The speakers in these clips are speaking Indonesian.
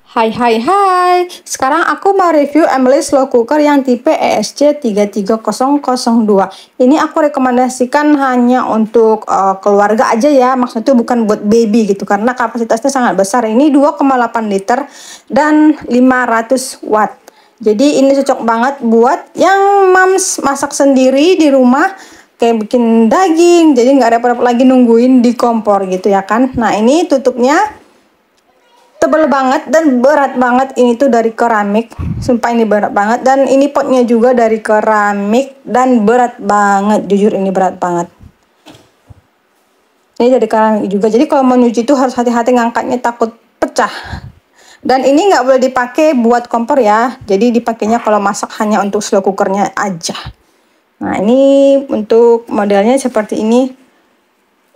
Hai hai hai. Sekarang aku mau review Emily Slow Cooker yang tipe ESC 33002. Ini aku rekomendasikan hanya untuk keluarga aja ya. Maksudnya bukan buat baby gitu karena kapasitasnya sangat besar. Ini 2,8 liter dan 500 watt. Jadi ini cocok banget buat yang moms masak sendiri di rumah, kayak bikin daging, jadi nggak repot-repot lagi nungguin di kompor gitu ya kan. Nah, ini tutupnya tebel banget dan berat banget. Ini tuh dari keramik, sumpah ini berat banget. Dan ini potnya juga dari keramik dan berat banget, jujur ini berat banget. Ini dari keramik juga, jadi kalau mau nyuci tuh harus hati-hati ngangkatnya, takut pecah. Dan ini nggak boleh dipakai buat kompor ya, jadi dipakainya kalau masak hanya untuk slow cookernya aja. Nah, ini untuk modelnya seperti ini.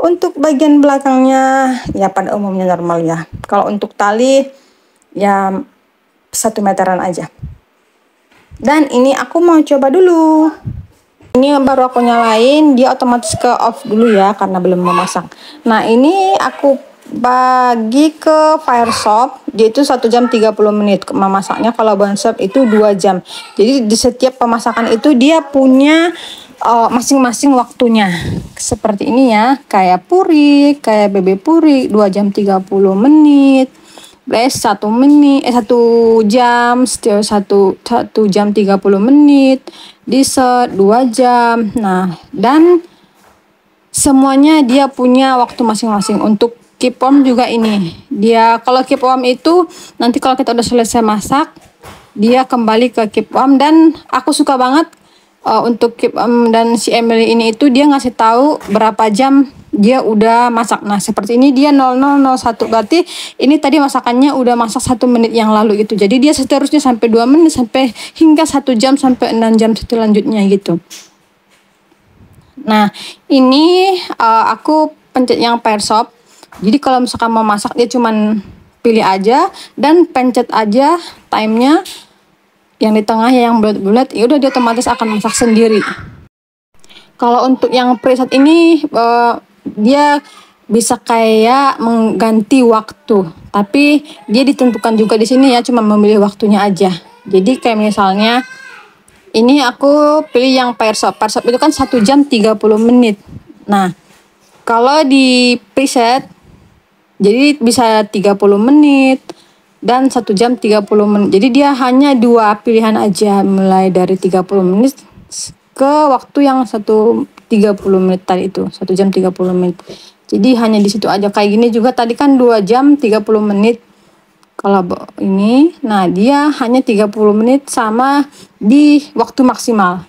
Untuk bagian belakangnya ya pada umumnya normal ya. Kalau untuk tali ya 1 meteran aja. Dan ini aku mau coba dulu. Ini baru aku nyalain, dia otomatis ke off dulu ya karena belum memasak. Nah, ini aku bagi ke fire shop, dia itu 1 jam 30 menit memasaknya. Kalau bone shop itu 2 jam. Jadi di setiap pemasakan itu dia punya masing-masing waktunya. Seperti ini ya, kayak puri, kayak bebek puri 2 jam 30 menit. Bes 1 menit 1 jam, setiap 1 jam 30 menit. Dessert 2 jam. Nah, dan semuanya dia punya waktu masing-masing. Untuk keep warm juga ini. Dia kalau keep warm itu nanti kalau kita udah selesai masak, dia kembali ke keep warm. Dan aku suka banget untuk keep dan si Emily ini itu dia ngasih tahu berapa jam dia udah masak. Nah, seperti ini dia 0001, berarti ini tadi masakannya udah masak 1 menit yang lalu gitu. Jadi dia seterusnya sampai 2 menit sampai hingga 1 jam sampai 6 jam selanjutnya gitu. Nah, ini aku pencet yang fire shop. Jadi kalau misalkan mau masak dia cuman pilih aja dan pencet aja timenya yang di tengah yang bulat-bulat, ya udah dia otomatis akan masak sendiri. Kalau untuk yang preset ini dia bisa kayak mengganti waktu, tapi dia ditentukan juga di sini ya, cuma memilih waktunya aja. Jadi kayak misalnya ini aku pilih yang fire shop. Fire shop itu kan 1 jam 30 menit. Nah, kalau di preset jadi bisa 30 menit dan 1 jam 30 menit. Jadi dia hanya 2 pilihan aja, mulai dari 30 menit ke waktu yang 30 menit tadi itu, 1 jam 30 menit. Jadi hanya di situ aja. Kayak gini juga tadi kan 2 jam 30 menit. Kalau ini, nah dia hanya 30 menit sama di waktu maksimal.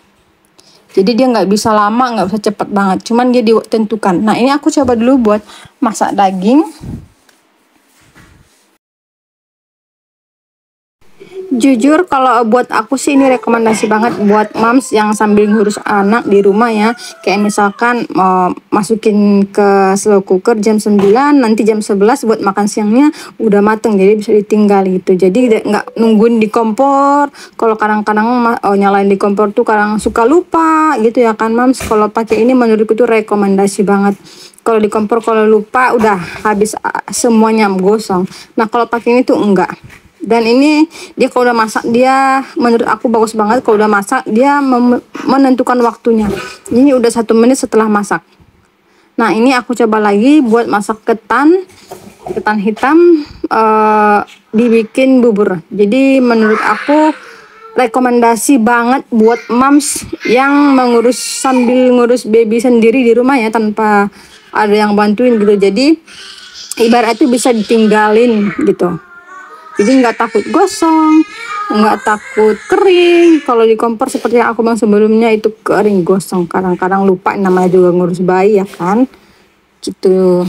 Jadi dia nggak bisa lama, nggak bisa cepat banget. Cuman dia ditentukan. Nah, ini aku coba dulu buat masak daging. Jujur kalau buat aku sih ini rekomendasi banget buat moms yang sambil ngurus anak di rumah ya. Kayak misalkan masukin ke slow cooker jam 9, nanti jam 11 buat makan siangnya udah mateng, jadi bisa ditinggal gitu. Jadi nggak nungguin di kompor. Kalau kadang-kadang nyalain di kompor tuh kadang suka lupa gitu ya kan moms. Kalau pakai ini menurutku tuh rekomendasi banget. Kalau di kompor kalau lupa udah habis semuanya gosong. Nah, kalau pakai ini tuh enggak. Dan ini dia kalau udah masak, dia menurut aku bagus banget. Kalau udah masak dia menentukan waktunya. Ini udah 1 menit setelah masak. Nah, ini aku coba lagi buat masak ketan hitam, dibikin bubur. Jadi menurut aku rekomendasi banget buat moms yang sambil ngurus baby sendiri di rumah ya, tanpa ada yang bantuin gitu. Jadi ibarat itu bisa ditinggalin gitu. Jadi nggak takut gosong, nggak takut kering. Kalau di kompor seperti yang aku bilang sebelumnya itu kering gosong. Kadang-kadang lupa, namanya juga ngurus bayi ya kan, gitu.